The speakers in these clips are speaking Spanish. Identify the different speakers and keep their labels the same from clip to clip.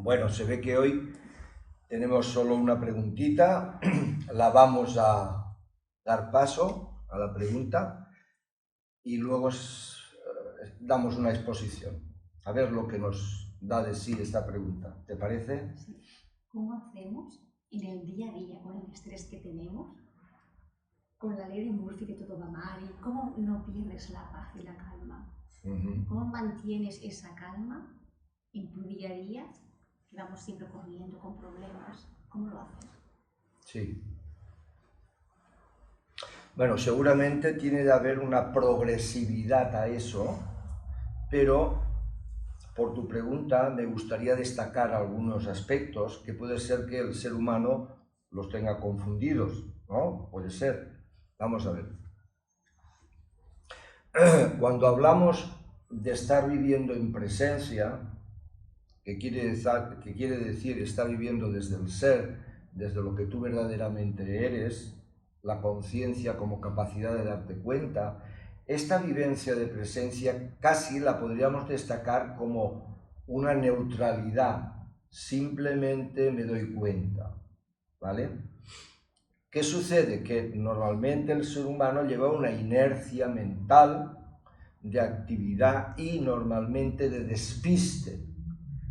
Speaker 1: Bueno, se ve que hoy tenemos solo una preguntita, la vamos a dar paso a la pregunta y luego damos una exposición. A ver lo que nos da de sí esta pregunta, ¿te parece?
Speaker 2: Sí. ¿Cómo hacemos en el día a día con el estrés que tenemos, con la ley de Murphy que todo va mal, y cómo no pierdes la paz y la calma? ¿Cómo mantienes esa calma en tu día a día? Que vamos siempre corriendo con problemas. ¿Cómo lo haces?
Speaker 1: Sí. Bueno, seguramente tiene de haber una progresividad a eso, pero por tu pregunta me gustaría destacar algunos aspectos que puede ser que el ser humano los tenga confundidos, ¿no? Puede ser. Vamos a ver. Cuando hablamos de estar viviendo en presencia, que quiere decir estar viviendo desde el ser, desde lo que tú verdaderamente eres, la conciencia como capacidad de darte cuenta, esta vivencia de presencia casi la podríamos destacar como una neutralidad, simplemente me doy cuenta, ¿vale? ¿Qué sucede? Que normalmente el ser humano lleva una inercia mental de actividad y normalmente de despiste.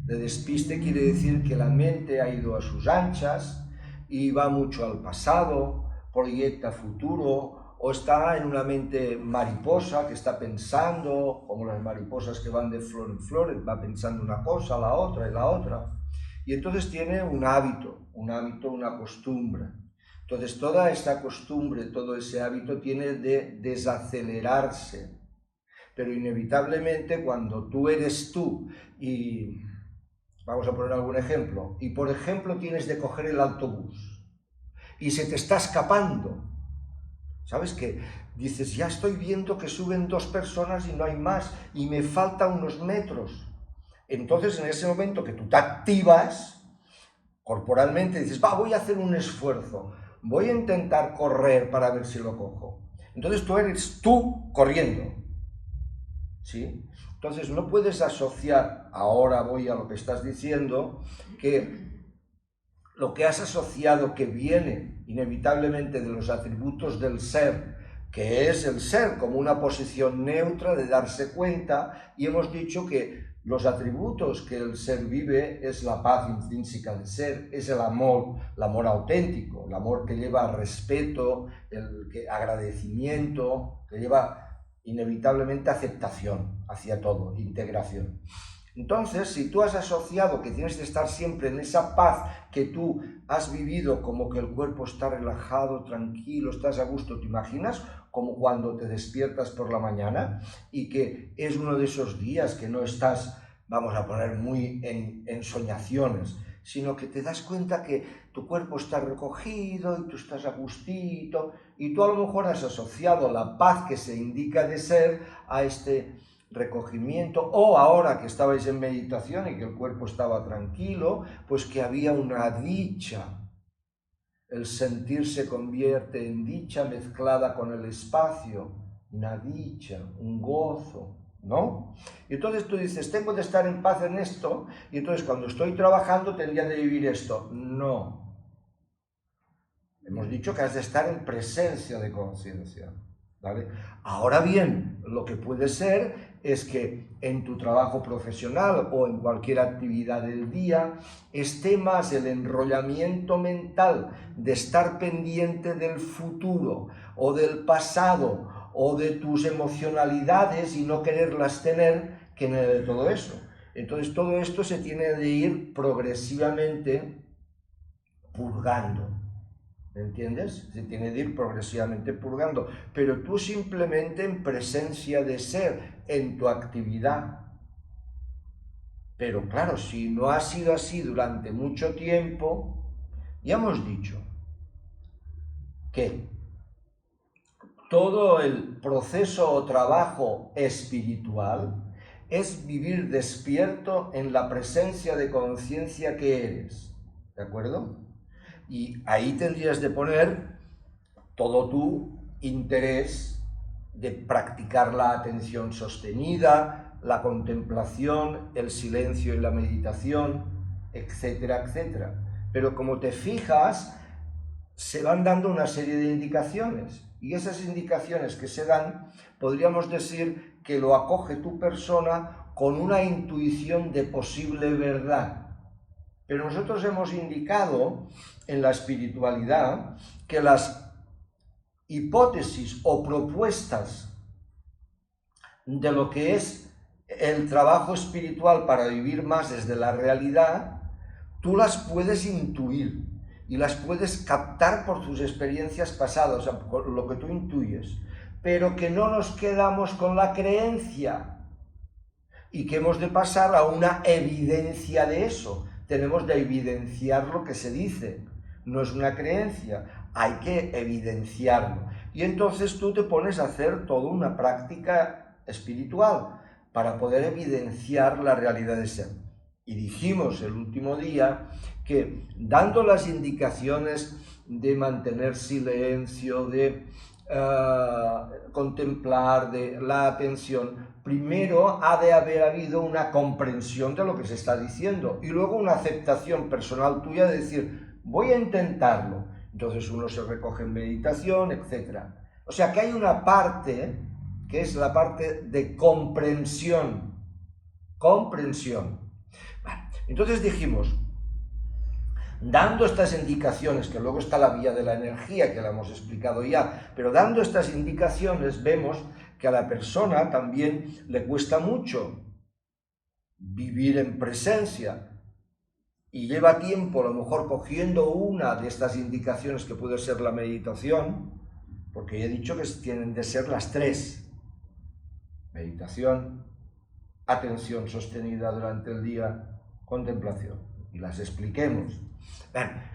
Speaker 1: De despiste quiere decir que la mente ha ido a sus anchas y va mucho al pasado, proyecta futuro, o está en una mente mariposa que está pensando, como las mariposas que van de flor en flor, va pensando una cosa, la otra y la otra. Y entonces tiene un hábito, una costumbre. Entonces toda esta costumbre, todo ese hábito tiene de desacelerarse. Pero inevitablemente cuando tú eres tú y vamos a poner algún ejemplo, y por ejemplo tienes de coger el autobús y se te está escapando, ¿sabes qué? Dices, ya estoy viendo que suben 2 personas y no hay más, y me faltan unos metros. Entonces en ese momento que tú te activas corporalmente, dices, voy a hacer un esfuerzo, voy a intentar correr para ver si lo cojo. Entonces tú eres tú corriendo, ¿sí? Entonces no puedes asociar, ahora voy a lo que estás diciendo, que lo que has asociado que viene inevitablemente de los atributos del ser, que es el ser como una posición neutra de darse cuenta, y hemos dicho que los atributos que el ser vive es la paz intrínseca del ser, es el amor auténtico, el amor que lleva respeto, agradecimiento, que lleva inevitablemente aceptación hacia todo, integración. Entonces, si tú has asociado que tienes que estar siempre en esa paz que tú has vivido, como que el cuerpo está relajado, tranquilo, estás a gusto, ¿te imaginas? Como cuando te despiertas por la mañana y que es uno de esos días que no estás, vamos a poner, muy en soñaciones, sino que te das cuenta que tu cuerpo está recogido y tú estás a gustito y tú a lo mejor has asociado la paz que se indica de ser a este recogimiento, o ahora que estabais en meditación y que el cuerpo estaba tranquilo, pues que había una dicha. El sentir se convierte en dicha mezclada con el espacio, una dicha, un gozo, ¿no? Y entonces tú dices, tengo de estar en paz en esto, y entonces cuando estoy trabajando tendría de vivir esto. No. Hemos dicho que has de estar en presencia de conciencia, ¿vale? Ahora bien, lo que puede ser es que en tu trabajo profesional o en cualquier actividad del día esté más el enrollamiento mental de estar pendiente del futuro o del pasado o de tus emocionalidades y no quererlas tener que en el de todo eso. Entonces todo esto se tiene de ir progresivamente purgando. ¿Me entiendes? Se tiene de ir progresivamente purgando, pero tú simplemente en presencia de ser, en tu actividad. Pero claro, si no ha sido así durante mucho tiempo, ya hemos dicho que todo el proceso o trabajo espiritual es vivir despierto en la presencia de conciencia que eres, ¿de acuerdo? Y ahí tendrías de poner todo tu interés de practicar la atención sostenida, la contemplación, el silencio y la meditación, etcétera, etcétera. Pero como te fijas, se van dando una serie de indicaciones, y esas indicaciones que se dan, podríamos decir que lo acoge tu persona con una intuición de posible verdad. Pero nosotros hemos indicado en la espiritualidad que las hipótesis o propuestas de lo que es el trabajo espiritual para vivir más desde la realidad, tú las puedes intuir y las puedes captar por tus experiencias pasadas, o sea, por lo que tú intuyes, pero que no nos quedamos con la creencia y que hemos de pasar a una evidencia de eso. Tenemos de evidenciar lo que se dice, no es una creencia, hay que evidenciarlo. Y entonces tú te pones a hacer toda una práctica espiritual para poder evidenciar la realidad de ser. Y dijimos el último día que dando las indicaciones de mantener silencio, de contemplar, de la atención, primero ha de haber habido una comprensión de lo que se está diciendo y luego una aceptación personal tuya de decir, voy a intentarlo. Entonces uno se recoge en meditación, etc. O sea que hay una parte que es la parte de comprensión. Comprensión. Entonces dijimos, dando estas indicaciones, que luego está la vía de la energía, que la hemos explicado ya, pero dando estas indicaciones vemos que a la persona también le cuesta mucho vivir en presencia y lleva tiempo a lo mejor cogiendo una de estas indicaciones que puede ser la meditación, porque ya he dicho que tienen de ser las tres: meditación, atención sostenida durante el día, contemplación, y las expliquemos.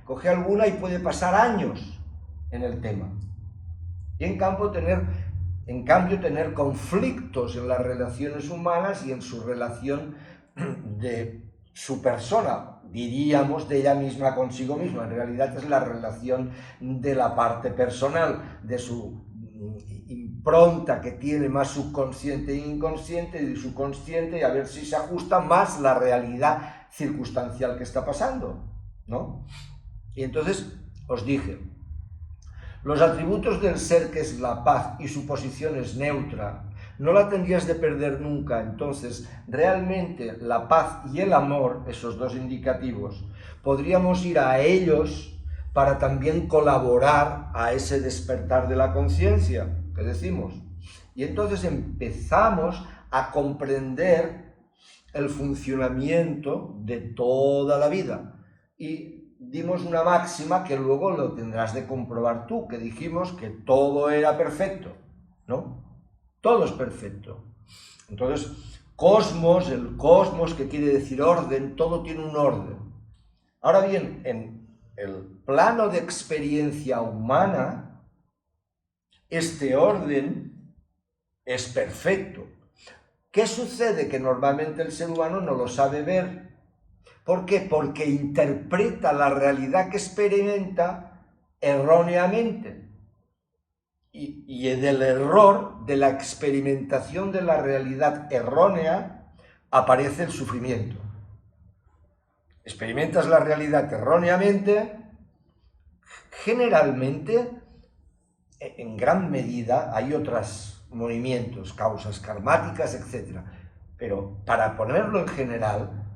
Speaker 1: Coge alguna y puede pasar años en el tema, y en cambio tener conflictos en las relaciones humanas y en su relación de su persona, diríamos de ella misma consigo misma. En realidad es la relación de la parte personal, de su impronta que tiene más subconsciente e inconsciente, y de su consciente, y a ver si se ajusta más la realidad circunstancial que está pasando, ¿no? Y entonces os dije, los atributos del ser, que es la paz, y su posición es neutra, no la tendrías de perder nunca. Entonces, realmente la paz y el amor, esos dos indicativos, podríamos ir a ellos para también colaborar a ese despertar de la conciencia que decimos. Y entonces empezamos a comprender el funcionamiento de toda la vida. Y dimos una máxima que luego lo tendrás de comprobar tú, que dijimos que todo era perfecto, ¿no? Todo es perfecto. Entonces, cosmos, el cosmos, que quiere decir orden, todo tiene un orden. Ahora bien, en el plano de experiencia humana, este orden es perfecto. ¿Qué sucede? Que normalmente el ser humano no lo sabe ver. ¿Por qué? Porque interpreta la realidad que experimenta erróneamente. Y del error, de la experimentación de la realidad errónea, aparece el sufrimiento. Experimentas la realidad erróneamente, generalmente, en gran medida, hay otros movimientos, causas karmáticas, etc. Pero para ponerlo en general,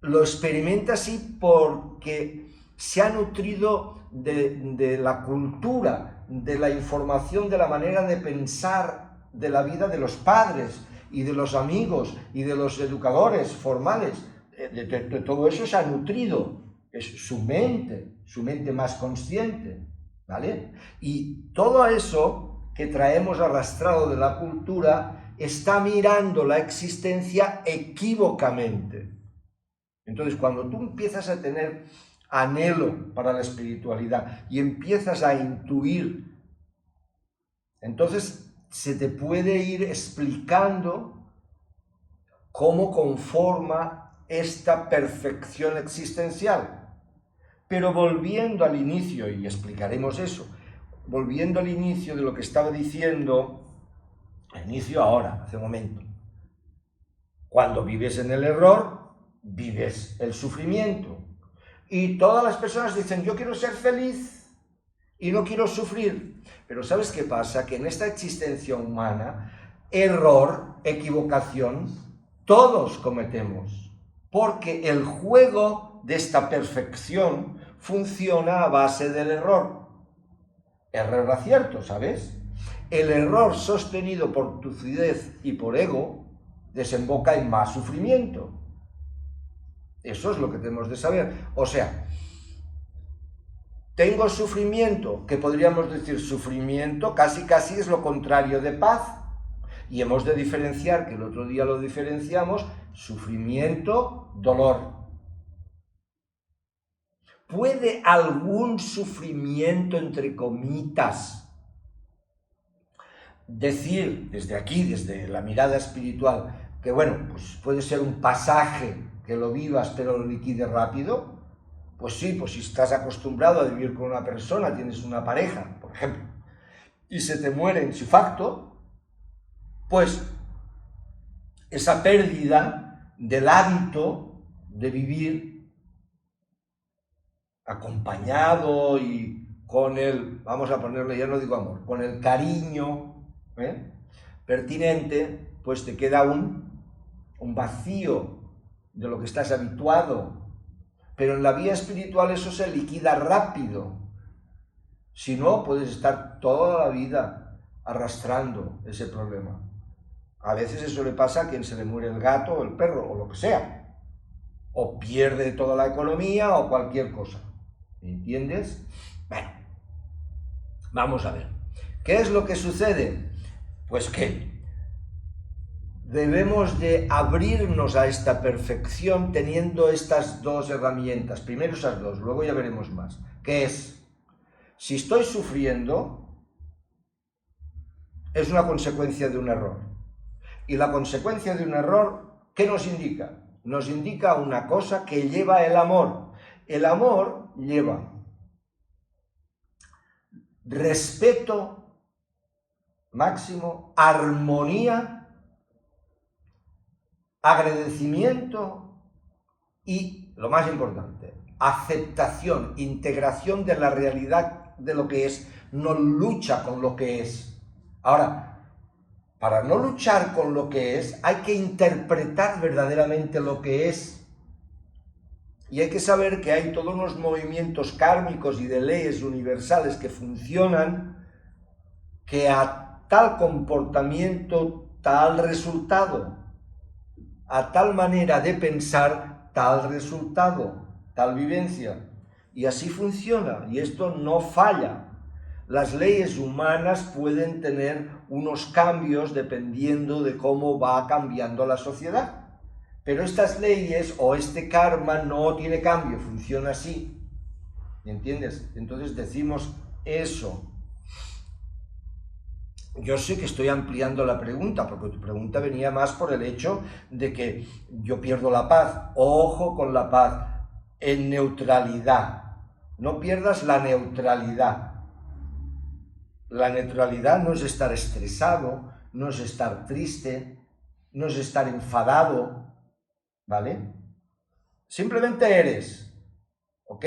Speaker 1: lo experimenta así porque se ha nutrido de la cultura, de la información, de la manera de pensar de la vida de los padres y de los amigos y de los educadores formales. De todo eso se ha nutrido, es su mente más consciente, ¿vale? Y todo eso que traemos arrastrado de la cultura está mirando la existencia equívocamente. Entonces, cuando tú empiezas a tener anhelo para la espiritualidad y empiezas a intuir, entonces se te puede ir explicando cómo conforma esta perfección existencial. Pero volviendo al inicio, y explicaremos eso, volviendo al inicio de lo que estaba diciendo, al inicio ahora, hace un momento, cuando vives en el error, vives el sufrimiento. Y todas las personas dicen, yo quiero ser feliz y no quiero sufrir. Pero ¿sabes qué pasa? Que en esta existencia humana, error, equivocación, todos cometemos. Porque el juego de esta perfección funciona a base del error. Error-acierto, ¿sabes? El error sostenido por lucidez y por ego desemboca en más sufrimiento. Eso es lo que tenemos de saber. O sea, tengo sufrimiento, que podríamos decir sufrimiento, casi es lo contrario de paz. Y hemos de diferenciar, que el otro día lo diferenciamos, sufrimiento, dolor. ¿Puede algún sufrimiento, entre comitas, decir desde aquí, desde la mirada espiritual, que bueno, pues puede ser un pasaje que lo vivas pero lo liquides rápido? Pues sí, pues si estás acostumbrado a vivir con una persona, tienes una pareja, por ejemplo, y se te muere en su facto, pues esa pérdida del hábito de vivir acompañado y con el, vamos a ponerle, ya no digo amor, con el cariño pertinente, pues te queda un vacío de lo que estás habituado. Pero en la vía espiritual eso se liquida rápido. Si no, puedes estar toda la vida arrastrando ese problema. A veces eso le pasa a quien se le muere el gato o el perro o lo que sea. O pierde toda la economía o cualquier cosa. ¿Entiendes? Bueno, vamos a ver. ¿Qué es lo que sucede? Pues que debemos de abrirnos a esta perfección teniendo estas dos herramientas. Primero esas dos, luego ya veremos más. ¿Qué es? Si estoy sufriendo, es una consecuencia de un error. Y la consecuencia de un error, ¿qué nos indica? Nos indica una cosa que lleva el amor. El amor lleva respeto máximo, armonía, agradecimiento y, lo más importante, aceptación, integración de la realidad de lo que es, no lucha con lo que es. Ahora, para no luchar con lo que es, hay que interpretar verdaderamente lo que es. Y hay que saber que hay todos unos movimientos kármicos y de leyes universales que funcionan, que a tal comportamiento, tal resultado, a tal manera de pensar, tal resultado, tal vivencia. Y así funciona, y esto no falla. Las leyes humanas pueden tener unos cambios dependiendo de cómo va cambiando la sociedad. Pero estas leyes o este karma no tiene cambio, funciona así. ¿Entiendes? Entonces decimos eso. Yo sé que estoy ampliando la pregunta, porque tu pregunta venía más por el hecho de que yo pierdo la paz. Ojo con la paz, en neutralidad. No pierdas la neutralidad. La neutralidad no es estar estresado, no es estar triste, no es estar enfadado, ¿vale? Simplemente eres, ¿ok?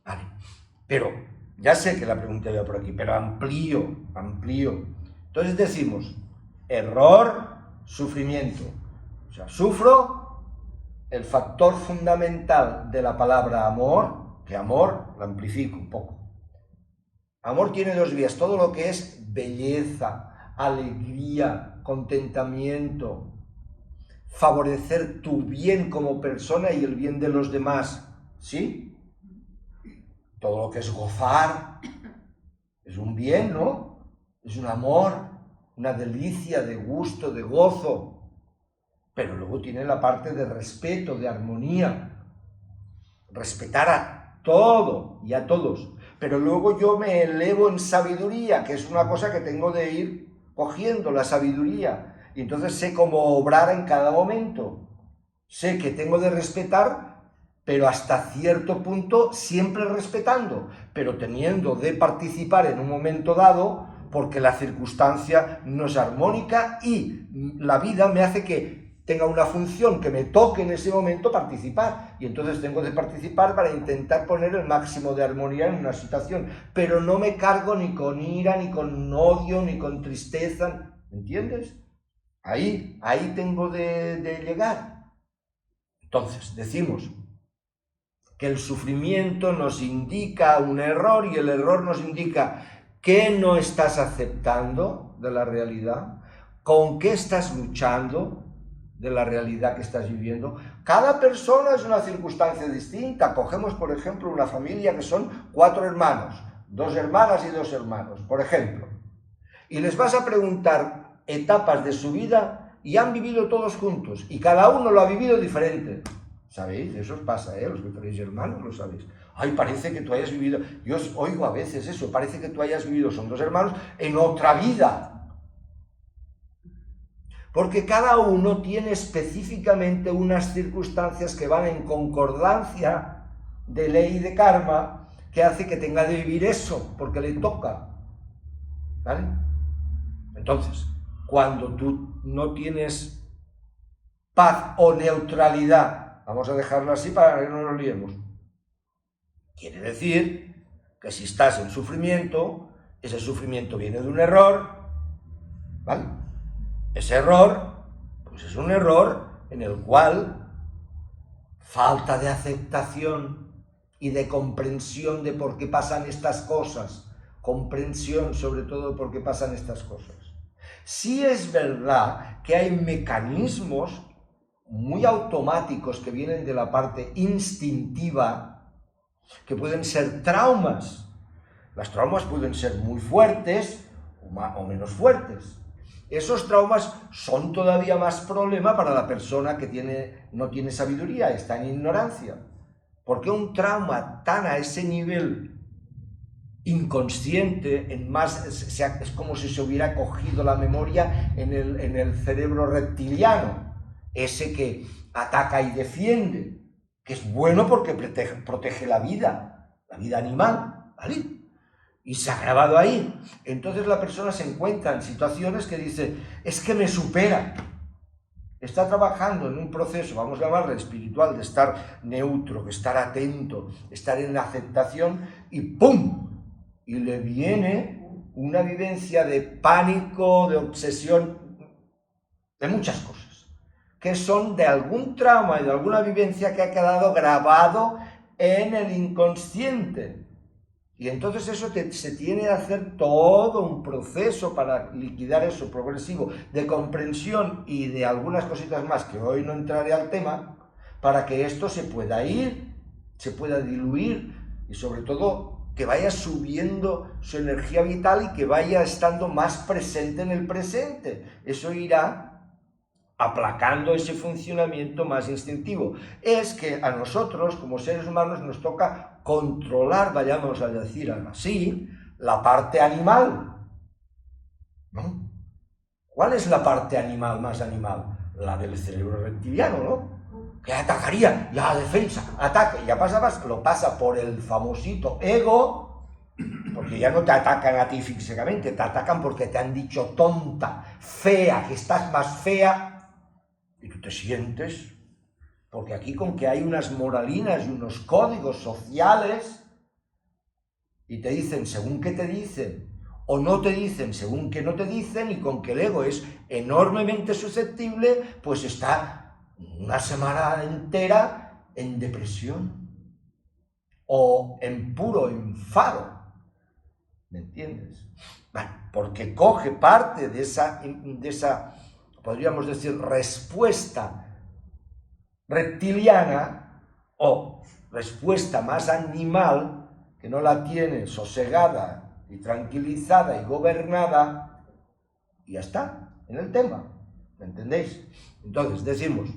Speaker 1: Vale, pero ya sé que la pregunta iba por aquí, pero amplío. Entonces decimos, error, sufrimiento. O sea, sufro el factor fundamental de la palabra amor, que amor lo amplifico un poco. Amor tiene dos vías, todo lo que es belleza, alegría, contentamiento, favorecer tu bien como persona y el bien de los demás, ¿sí? Todo lo que es gozar es un bien, ¿no? Es un amor, una delicia de gusto, de gozo. Pero luego tiene la parte de respeto, de armonía. Respetar a todo y a todos. Pero luego yo me elevo en sabiduría, que es una cosa que tengo de ir cogiendo, la sabiduría. Y entonces sé cómo obrar en cada momento. Sé que tengo de respetar, pero hasta cierto punto siempre respetando, pero teniendo de participar en un momento dado, porque la circunstancia no es armónica y la vida me hace que tenga una función que me toque en ese momento participar, y entonces tengo que participar para intentar poner el máximo de armonía en una situación, pero no me cargo ni con ira, ni con odio, ni con tristeza, ¿entiendes? Ahí tengo de llegar. Entonces, decimos que el sufrimiento nos indica un error, y el error nos indica qué no estás aceptando de la realidad, con qué estás luchando de la realidad que estás viviendo. Cada persona es una circunstancia distinta. Cogemos, por ejemplo, una familia que son 4 hermanos, 2 hermanas y 2 hermanos, por ejemplo, y les vas a preguntar etapas de su vida y han vivido todos juntos, y cada uno lo ha vivido diferente. ¿Sabéis? Eso os pasa, los que tenéis hermanos lo sabéis. Ay, parece que tú hayas vivido, yo os oigo a veces eso, parece que tú hayas vivido, son 2 hermanos, en otra vida. Porque cada uno tiene específicamente unas circunstancias que van en concordancia de ley de karma, que hace que tenga de vivir eso, porque le toca. ¿Vale? Entonces, cuando tú no tienes paz o neutralidad, vamos a dejarlo así para que no nos liemos, quiere decir que si estás en sufrimiento, ese sufrimiento viene de un error, ¿vale? Ese error, pues es un error en el cual falta de aceptación y de comprensión de por qué pasan estas cosas, comprensión sobre todo de por qué pasan estas cosas. Sí es verdad que hay mecanismos muy automáticos que vienen de la parte instintiva, que pueden ser traumas. Las traumas pueden ser muy fuertes o menos fuertes. Esos traumas son todavía más problema para la persona que no tiene sabiduría, está en ignorancia. Porque un trauma tan a ese nivel inconsciente, es como si se hubiera cogido la memoria en el cerebro reptiliano, ese que ataca y defiende, que es bueno porque protege la vida animal, ¿vale? Y se ha grabado ahí. Entonces la persona se encuentra en situaciones que dice, es que me supera. Está trabajando en un proceso, vamos a llamarle espiritual, de estar neutro, de estar atento, estar en la aceptación, y ¡pum! Y le viene una vivencia de pánico, de obsesión, de muchas cosas, que son de algún trauma y de alguna vivencia que ha quedado grabado en el inconsciente. Y entonces eso se tiene que hacer todo un proceso para liquidar eso progresivo, de comprensión y de algunas cositas más que hoy no entraré al tema, para que esto se pueda ir, se pueda diluir y sobre todo que vaya subiendo su energía vital y que vaya estando más presente en el presente. Eso irá aplacando ese funcionamiento más instintivo. Es que a nosotros, como seres humanos, nos toca controlar, vayamos a decir así, la parte animal, ¿no? ¿Cuál es la parte animal más animal? La del cerebro reptiliano, ¿no? Que atacaría, ya defensa, ataque, ya lo pasa por el famosito ego, porque ya no te atacan a ti físicamente, te atacan porque te han dicho tonta, fea, que estás más fea, y tú te sientes, porque aquí con que hay unas moralinas y unos códigos sociales, y te dicen según qué te dicen, o no te dicen según qué no te dicen, y con que el ego es enormemente susceptible, pues está una semana entera en depresión, o en puro enfado, ¿me entiendes? Bueno, porque coge parte de esa podríamos decir, respuesta reptiliana o respuesta más animal, que no la tiene sosegada y tranquilizada y gobernada, y ya está, en el tema, ¿me entendéis? Entonces decimos,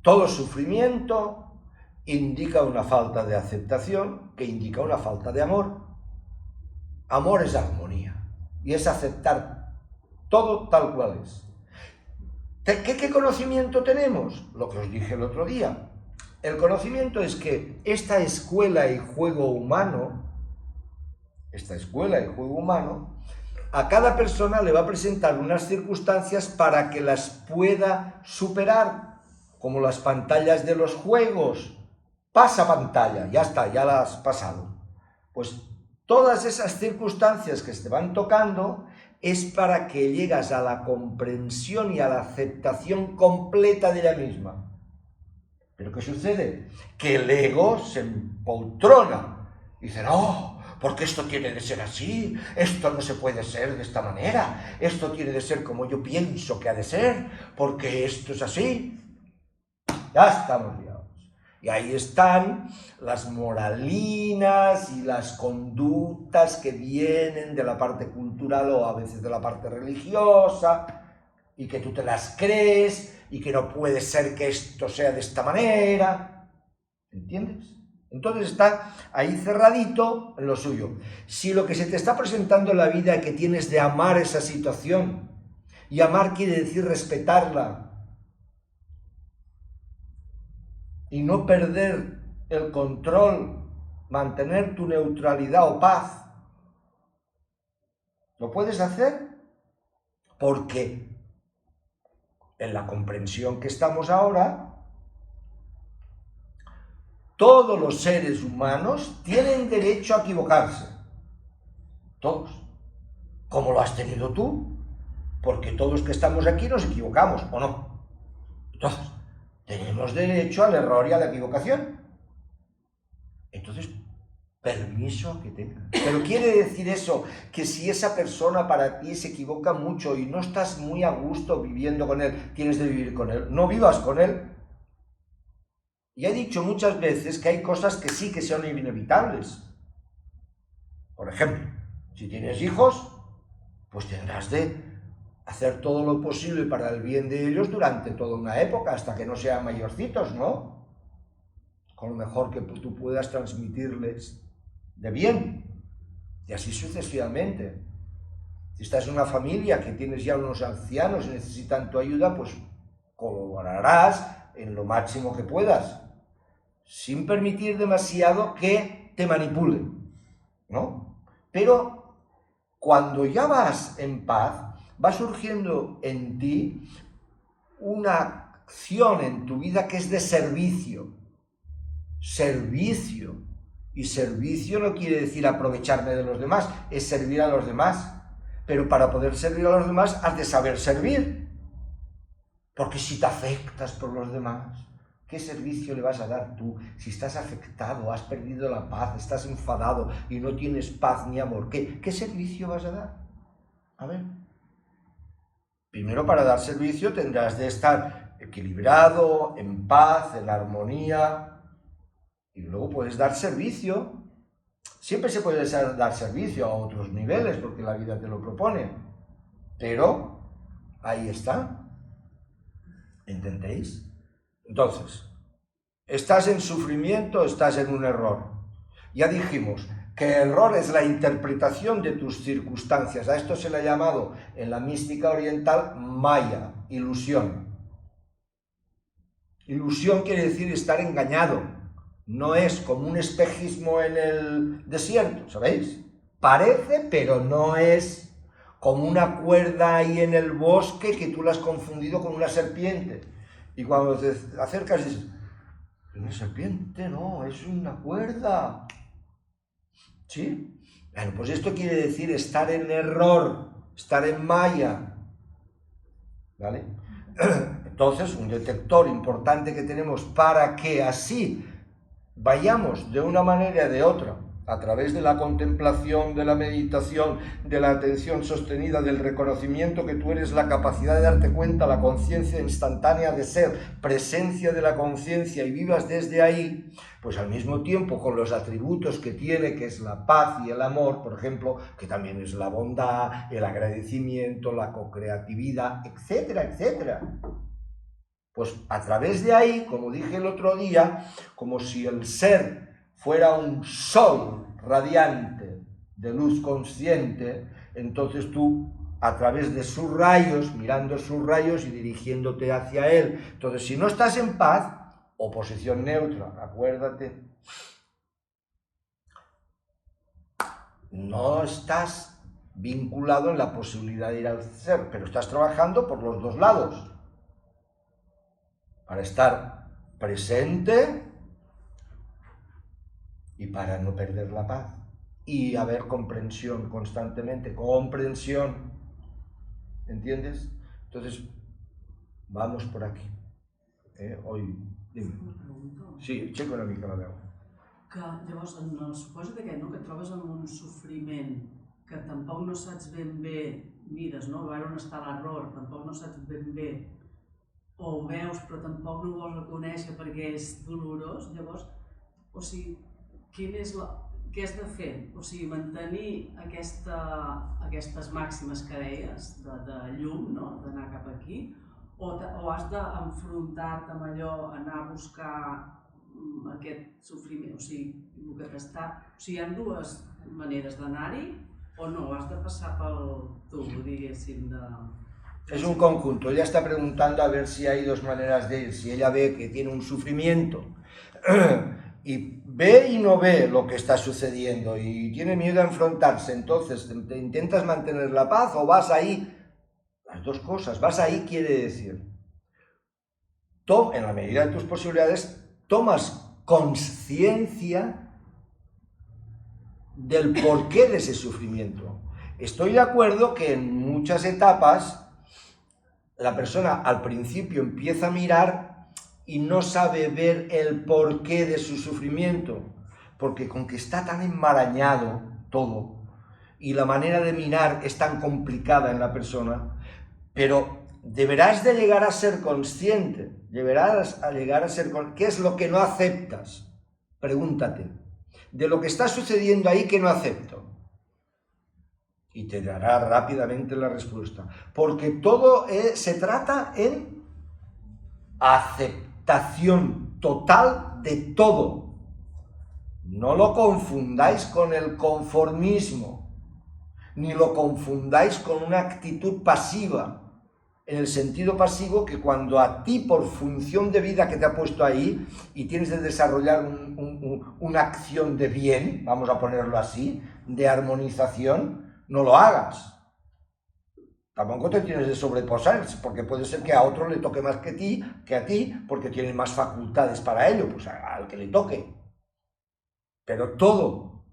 Speaker 1: todo sufrimiento indica una falta de aceptación, que indica una falta de amor. Amor es armonía, y es aceptar todo tal cual es. ¿Qué conocimiento tenemos? Lo que os dije el otro día. El conocimiento es que esta escuela y juego humano a cada persona le va a presentar unas circunstancias para que las pueda superar, como las pantallas de los juegos. Pasa pantalla, ya está, ya la has pasado. Pues todas esas circunstancias que te van tocando es para que llegas a la comprensión y a la aceptación completa de ella misma. ¿Pero qué sucede? Que el ego se empoltrona y dice, no, porque esto tiene de ser así, esto no se puede ser de esta manera, esto tiene de ser como yo pienso que ha de ser, porque esto es así. Ya estamos liados. Y ahí están las moralinas y las conductas que vienen de la parte cultural o a veces de la parte religiosa, y que tú te las crees, y que no puede ser que esto sea de esta manera. ¿Entiendes? Entonces está ahí cerradito en lo suyo. Si lo que se te está presentando en la vida es que tienes de amar esa situación, y amar quiere decir respetarla, y no perder el control, mantener tu neutralidad o paz, ¿lo puedes hacer? Porque en la comprensión que estamos ahora, todos los seres humanos tienen derecho a equivocarse. Todos. Como lo has tenido tú. Porque todos que estamos aquí nos equivocamos, ¿o no? Todos. Tenemos derecho al error y a la equivocación. Entonces, permiso a que tenga. Pero quiere decir eso, que si esa persona para ti se equivoca mucho y no estás muy a gusto viviendo con él, tienes de vivir con él. No vivas con él. Y he dicho muchas veces que hay cosas que sí que son inevitables. Por ejemplo, si tienes hijos, pues tendrás de hacer todo lo posible para el bien de ellos durante toda una época, hasta que no sean mayorcitos, ¿no? Con lo mejor que tú puedas transmitirles de bien, y así sucesivamente. Si estás en una familia que tienes ya unos ancianos y necesitan tu ayuda, pues colaborarás en lo máximo que puedas, sin permitir demasiado que te manipulen, ¿no? Pero cuando ya vas en paz, va surgiendo en ti una acción en tu vida que es de servicio. Servicio. Y servicio no quiere decir aprovecharme de los demás, es servir a los demás. Pero para poder servir a los demás has de saber servir. Porque si te afectas por los demás, ¿qué servicio le vas a dar tú? Si estás afectado, has perdido la paz, estás enfadado y no tienes paz ni amor, ¿qué servicio vas a dar? A ver. Primero, para dar servicio tendrás de estar equilibrado, en paz, en armonía, y luego puedes dar servicio. Siempre se puede dar servicio a otros niveles porque la vida te lo propone, pero ahí está. ¿Entendéis? Entonces, estás en sufrimiento, estás en un error. Ya dijimos que error es la interpretación de tus circunstancias. A esto se le ha llamado en la mística oriental maya, ilusión. Ilusión quiere decir estar engañado. No es como un espejismo en el desierto, ¿sabéis? Parece, pero no es como una cuerda ahí en el bosque que tú la has confundido con una serpiente. Y cuando te acercas dices, una serpiente, no, es una cuerda. ¿Sí? Bueno, pues esto quiere decir estar en error, estar en maya. ¿Vale? Entonces, un detector importante que tenemos para que así vayamos de una manera o de otra, a través de la contemplación, de la meditación, de la atención sostenida, del reconocimiento que tú eres la capacidad de darte cuenta, la conciencia instantánea de ser, presencia de la conciencia, y vivas desde ahí, pues al mismo tiempo con los atributos que tiene, que es la paz y el amor, por ejemplo, que también es la bondad, el agradecimiento, la co-creatividad, etcétera, etcétera. Pues a través de ahí, como dije el otro día, como si el ser fuera un sol radiante de luz consciente, entonces tú, a través de sus rayos, mirando sus rayos y dirigiéndote hacia él. Entonces, si no estás en paz, oposición neutra, acuérdate, no estás vinculado en la posibilidad de ir al ser, pero estás trabajando por los dos lados, para estar presente y para no perder la paz, y haber comprensión constantemente, comprensión, ¿entiendes? Entonces, vamos por aquí. Hoy, dime. Sí, aixeco una mica la veu.
Speaker 3: Que llavors, en el supòsit aquest, no? Que et trobes amb un sofriment que tampoc no saps ben bé, mires, no? A veure on està l'error, tampoc no saps ben bé, o ho veus però tampoc no ho vols reconèixer perquè és dolorós, llavors, o sigui, què has de fer? O sigui, mantenir aquestes màximes que deies, de llum, no? D'anar cap aquí, o has d'enfrontar-te amb allò, anar a buscar aquest sofriment, o sigui, el que t'està... O sigui, hi ha dues maneres d'anar-hi, o no, has de passar pel tubo, diguéssim, de...
Speaker 1: Es un conjunto. Ella está preguntando a ver si hay dos maneras de ir. Si ella ve que tiene un sufrimiento y ve y no ve lo que está sucediendo y tiene miedo a enfrentarse, entonces te intentas mantener la paz o vas ahí. Las dos cosas. Vas ahí quiere decir, en la medida de tus posibilidades, tomas conciencia del porqué de ese sufrimiento. Estoy de acuerdo que en muchas etapas la persona al principio empieza a mirar y no sabe ver el porqué de su sufrimiento, porque con que está tan enmarañado todo y la manera de mirar es tan complicada en la persona, pero deberás de llegar a ser consciente, ¿qué es lo que no aceptas? Pregúntate, de lo que está sucediendo ahí, ¿qué no acepto? Y te dará rápidamente la respuesta, porque todo se trata en aceptación total de todo. No lo confundáis con el conformismo, ni lo confundáis con una actitud pasiva, en el sentido pasivo que cuando a ti, por función de vida que te ha puesto ahí, y tienes de desarrollar una acción de bien, vamos a ponerlo así, de armonización, no lo hagas. Tampoco te tienes de sobreposar, porque puede ser que a otro le toque más que a ti, porque tiene más facultades para ello, pues al que le toque. Pero todo,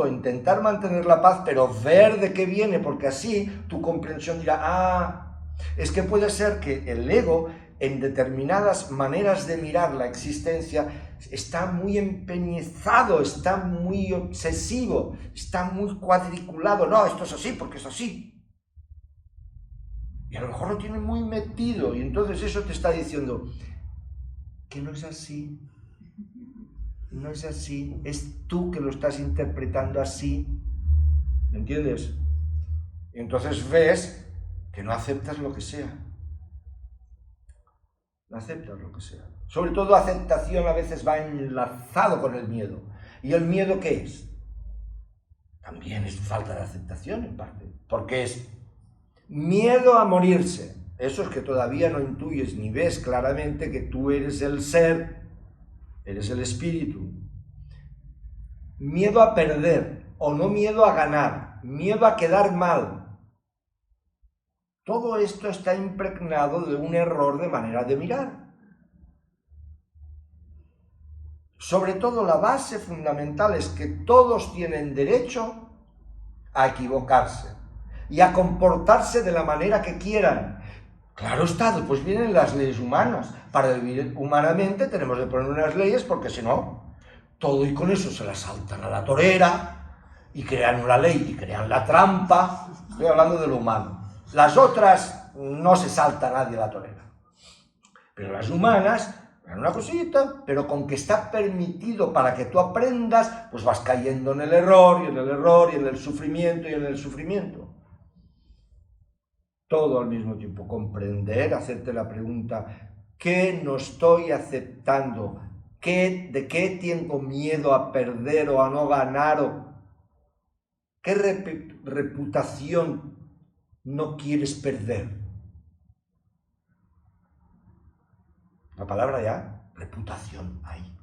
Speaker 1: intentar mantener la paz, pero ver de qué viene, porque así tu comprensión dirá, es que puede ser que el ego, en determinadas maneras de mirar la existencia, está muy empeñezado, está muy obsesivo, está muy cuadriculado. No, esto es así porque es así. Y a lo mejor lo tiene muy metido, y entonces eso te está diciendo que no es así. No es así, es tú que lo estás interpretando así. ¿Me entiendes? Y entonces ves que no aceptas lo que sea. No aceptas lo que sea. Sobre todo aceptación a veces va enlazado con el miedo. ¿Y el miedo qué es? También es falta de aceptación en parte. Porque es miedo a morirse. Eso es que todavía no intuyes ni ves claramente que tú eres el ser, eres el espíritu. Miedo a perder o no miedo a ganar. Miedo a quedar mal. Todo esto está impregnado de un error de manera de mirar. Sobre todo la base fundamental es que todos tienen derecho a equivocarse y a comportarse de la manera que quieran. Claro está, después vienen las leyes humanas. Para vivir humanamente tenemos que poner unas leyes porque si no, todo y con eso se la saltan a la torera y crean una ley y crean la trampa. Estoy hablando de lo humano. Las otras no se salta nadie la torera. Pero las humanas, una cosita, pero con que está permitido para que tú aprendas, pues vas cayendo en el error, y en el error, y en el sufrimiento, y en el sufrimiento. Todo al mismo tiempo. Comprender, hacerte la pregunta, ¿qué no estoy aceptando? ¿De qué tengo miedo a perder o a no ganar? ¿Qué reputación no quieres perder? La palabra ya, reputación, hay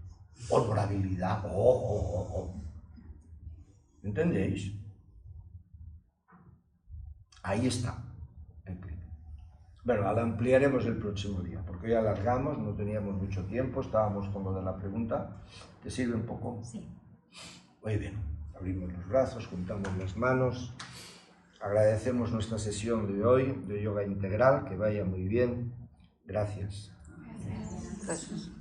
Speaker 1: honorabilidad, ¿entendéis? Ahí está el clic. Bueno, la ampliaremos el próximo día, porque hoy alargamos, no teníamos mucho tiempo, estábamos con lo de la pregunta. ¿Te sirve un poco?
Speaker 2: Sí.
Speaker 1: Muy bien, abrimos los brazos, juntamos las manos, agradecemos nuestra sesión de hoy de yoga integral, que vaya muy bien. Gracias.
Speaker 2: Gracias.
Speaker 4: Gracias.